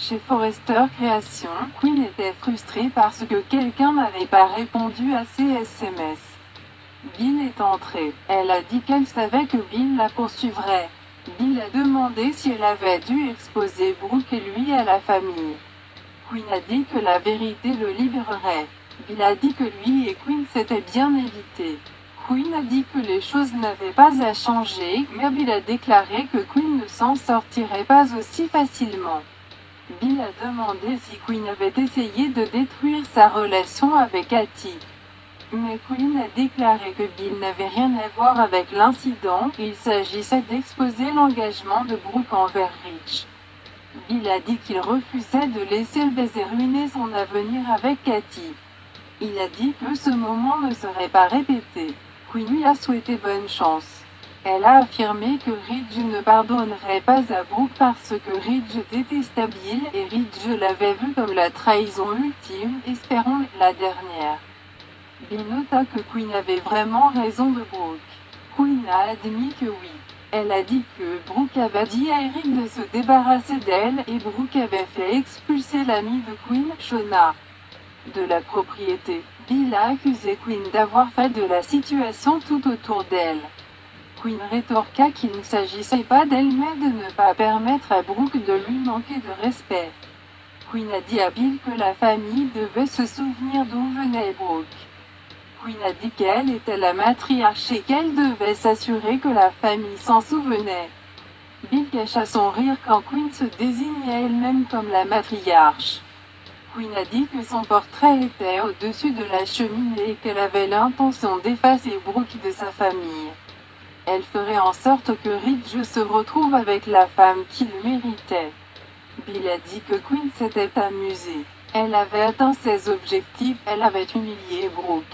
Chez Forrester Création, Quinn était frustrée parce que quelqu'un n'avait pas répondu à ses SMS. Bill est entré. Elle a dit qu'elle savait que Bill la poursuivrait. Bill a demandé si elle avait dû exposer Brooke et lui à la famille. Quinn a dit que la vérité le libérerait. Bill a dit que lui et Quinn s'étaient bien évités. Quinn a dit que les choses n'avaient pas à changer, mais Bill a déclaré que Quinn ne s'en sortirait pas aussi facilement. Bill a demandé si Quinn avait essayé de détruire sa relation avec Katie. Mais Quinn a déclaré que Bill n'avait rien à voir avec l'incident, il s'agissait d'exposer l'engagement de Brooke envers Rich. Bill a dit qu'il refusait de laisser le baiser ruiner son avenir avec Katie. Il a dit que ce moment ne serait pas répété. Quinn lui a souhaité bonne chance. Elle a affirmé que Ridge ne pardonnerait pas à Brooke parce que Ridge détestait Bill et Ridge l'avait vu comme la trahison ultime, espérons la dernière. Bill nota que Quinn avait vraiment raison de Brooke. Quinn a admis que oui. Elle a dit que Brooke avait dit à Eric de se débarrasser d'elle et Brooke avait fait expulser l'amie de Quinn, Shona, de la propriété. Bill a accusé Quinn d'avoir fait de la situation tout autour d'elle. Quinn rétorqua qu'il ne s'agissait pas d'elle mais de ne pas permettre à Brooke de lui manquer de respect. Quinn a dit à Bill que la famille devait se souvenir d'où venait Brooke. Quinn a dit qu'elle était la matriarche et qu'elle devait s'assurer que la famille s'en souvenait. Bill cacha son rire quand Quinn se désignait elle-même comme la matriarche. Quinn a dit que son portrait était au-dessus de la cheminée et qu'elle avait l'intention d'effacer Brooke de sa famille. Elle ferait en sorte que Ridge se retrouve avec la femme qui le méritait. Bill a dit que Quinn s'était amusée. Elle avait atteint ses objectifs, elle avait humilié Brooke.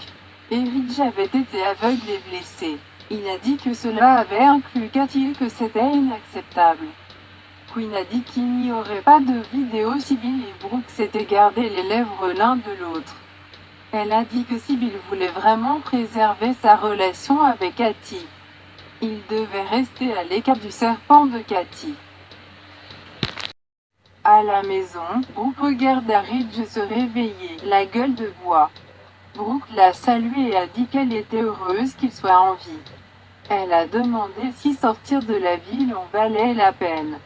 Et Ridge avait été aveugle et blessé. Il a dit que cela avait inclus Katie et que c'était inacceptable. Quinn a dit qu'il n'y aurait pas de vidéo si Bill et Brooke s'étaient gardés les lèvres l'un de l'autre. Elle a dit que si Bill voulait vraiment préserver sa relation avec Katie, il devait rester à l'écart du serpent de Katie. À la maison, Brooke regarda Ridge se réveiller, la gueule de bois. Brooke l'a salué et a dit qu'elle était heureuse qu'il soit en vie. Elle a demandé si sortir de la ville en valait la peine.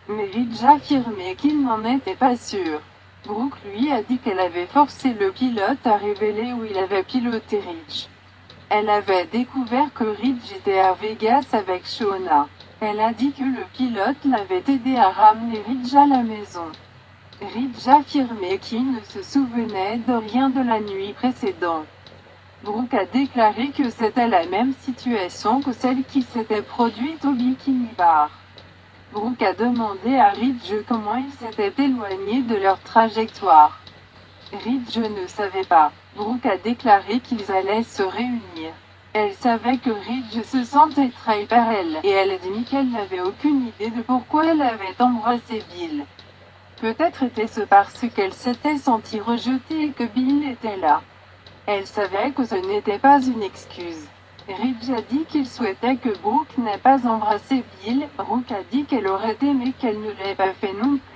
Mais Ridge affirmait qu'il n'en était pas sûr. Brooke lui a dit qu'elle avait forcé le pilote à révéler où il avait piloté Ridge. Elle avait découvert que Ridge était à Vegas avec Shona. Elle a dit que le pilote l'avait aidé à ramener Ridge à la maison. Ridge affirmait qu'il ne se souvenait de rien de la nuit précédente. Brooke a déclaré que c'était la même situation que celle qui s'était produite au Bikini Bar. Brooke a demandé à Ridge comment ils s'étaient éloignés de leur trajectoire. Ridge ne savait pas. Brooke a déclaré qu'ils allaient se réunir. Elle savait que Ridge se sentait trahi par elle, et elle a dit qu'elle n'avait aucune idée de pourquoi elle avait embrassé Bill. Peut-être était-ce parce qu'elle s'était sentie rejetée et que Bill était là. Elle savait que ce n'était pas une excuse. Ridge a dit qu'il souhaitait que Brooke n'ait pas embrassé Bill. Brooke a dit qu'elle aurait aimé qu'elle ne l'ait pas fait non plus.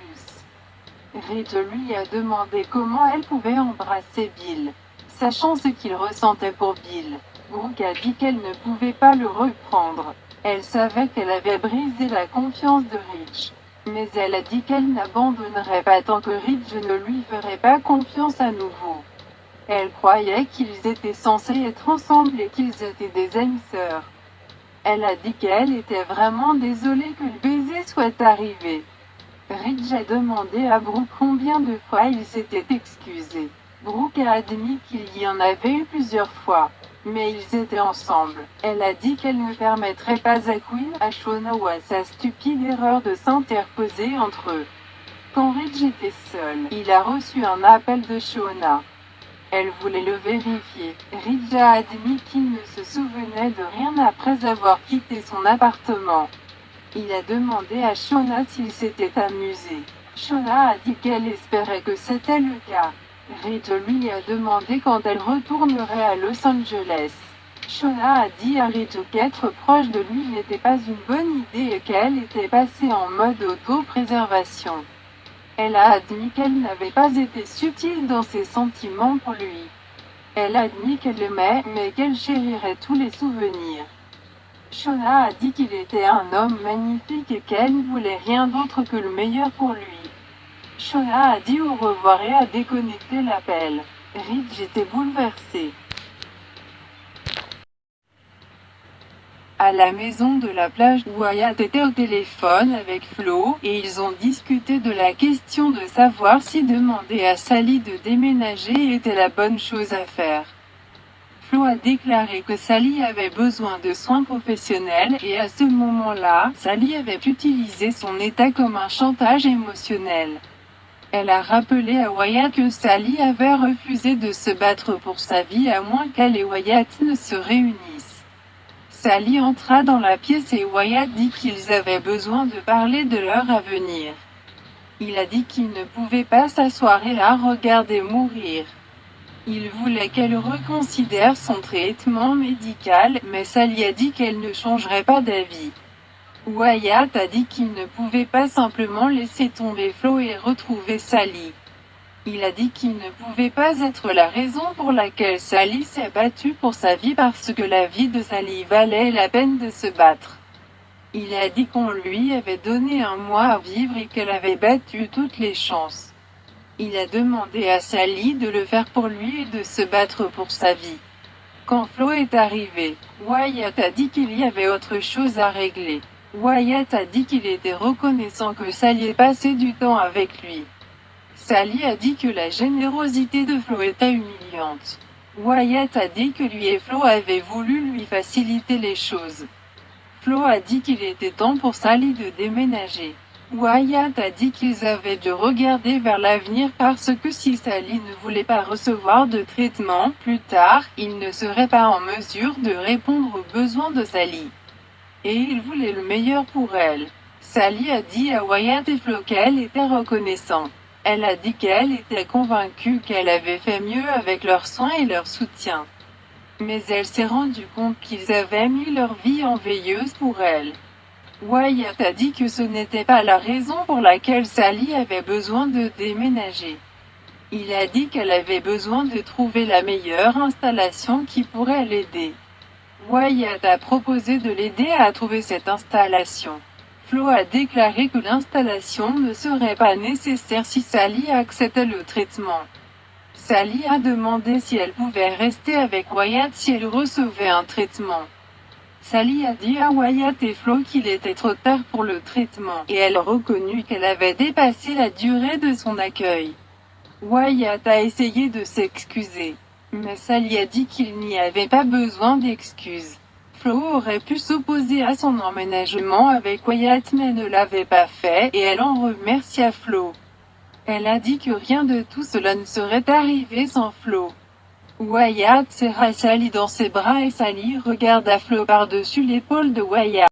Ridge lui a demandé comment elle pouvait embrasser Bill, sachant ce qu'il ressentait pour Bill. Brooke a dit qu'elle ne pouvait pas le reprendre. Elle savait qu'elle avait brisé la confiance de Ridge. Mais elle a dit qu'elle n'abandonnerait pas tant que Ridge ne lui ferait pas confiance à nouveau. Elle croyait qu'ils étaient censés être ensemble et qu'ils étaient des amies sœurs. Elle a dit qu'elle était vraiment désolée que le baiser soit arrivé. Ridge a demandé à Brooke combien de fois il s'était excusé. Brooke a admis qu'il y en avait eu plusieurs fois. Mais ils étaient ensemble. Elle a dit qu'elle ne permettrait pas à Quinn, à Shona ou à sa stupide erreur de s'interposer entre eux. Quand Ridge était seul, il a reçu un appel de Shona. Elle voulait le vérifier. Ridge a admis qu'il ne se souvenait de rien après avoir quitté son appartement. Il a demandé à Shona s'il s'était amusé. Shona a dit qu'elle espérait que c'était le cas. Ridge lui a demandé quand elle retournerait à Los Angeles. Shona a dit à Ridge qu'être proche de lui n'était pas une bonne idée et qu'elle était passée en mode auto-préservation. Elle a admis qu'elle n'avait pas été subtile dans ses sentiments pour lui. Elle a admis qu'elle l'aimait, mais qu'elle chérirait tous les souvenirs. Shona a dit qu'il était un homme magnifique et qu'elle ne voulait rien d'autre que le meilleur pour lui. Shona a dit au revoir et a déconnecté l'appel. Ridge était bouleversé. À la maison de la plage, Wyatt était au téléphone avec Flo, et ils ont discuté de la question de savoir si demander à Sally de déménager était la bonne chose à faire. Flo a déclaré que Sally avait besoin de soins professionnels, et à ce moment-là, Sally avait utilisé son état comme un chantage émotionnel. Elle a rappelé à Wyatt que Sally avait refusé de se battre pour sa vie à moins qu'elle et Wyatt ne se réunissent. Sally entra dans la pièce et Wyatt dit qu'ils avaient besoin de parler de leur avenir. Il a dit qu'il ne pouvait pas s'asseoir et la regarder mourir. Il voulait qu'elle reconsidère son traitement médical, mais Sally a dit qu'elle ne changerait pas d'avis. Wyatt a dit qu'il ne pouvait pas simplement laisser tomber Flo et retrouver Sally. Il a dit qu'il ne pouvait pas être la raison pour laquelle Sally s'est battue pour sa vie parce que la vie de Sally valait la peine de se battre. Il a dit qu'on lui avait donné un mois à vivre et qu'elle avait battu toutes les chances. Il a demandé à Sally de le faire pour lui et de se battre pour sa vie. Quand Flo est arrivé, Wyatt a dit qu'il y avait autre chose à régler. Wyatt a dit qu'il était reconnaissant que Sally ait passé du temps avec lui. Sally a dit que la générosité de Flo était humiliante. Wyatt a dit que lui et Flo avaient voulu lui faciliter les choses. Flo a dit qu'il était temps pour Sally de déménager. Wyatt a dit qu'ils avaient dû regarder vers l'avenir parce que si Sally ne voulait pas recevoir de traitement, plus tard, il ne serait pas en mesure de répondre aux besoins de Sally. Et il voulait le meilleur pour elle. Sally a dit à Wyatt et Flo qu'elle était reconnaissante. Elle a dit qu'elle était convaincue qu'elle avait fait mieux avec leurs soins et leur soutien. Mais elle s'est rendue compte qu'ils avaient mis leur vie en veilleuse pour elle. Wyatt a dit que ce n'était pas la raison pour laquelle Sally avait besoin de déménager. Il a dit qu'elle avait besoin de trouver la meilleure installation qui pourrait l'aider. Wyatt a proposé de l'aider à trouver cette installation. Flo a déclaré que l'installation ne serait pas nécessaire si Sally acceptait le traitement. Sally a demandé si elle pouvait rester avec Wyatt si elle recevait un traitement. Sally a dit à Wyatt et Flo qu'il était trop tard pour le traitement, et elle a reconnu qu'elle avait dépassé la durée de son accueil. Wyatt a essayé de s'excuser, mais Sally a dit qu'il n'y avait pas besoin d'excuses. Flo aurait pu s'opposer à son emménagement avec Wyatt mais ne l'avait pas fait, et elle en remercia Flo. Elle a dit que rien de tout cela ne serait arrivé sans Flo. Wyatt serra Sally dans ses bras et Sally regarda Flo par-dessus l'épaule de Wyatt.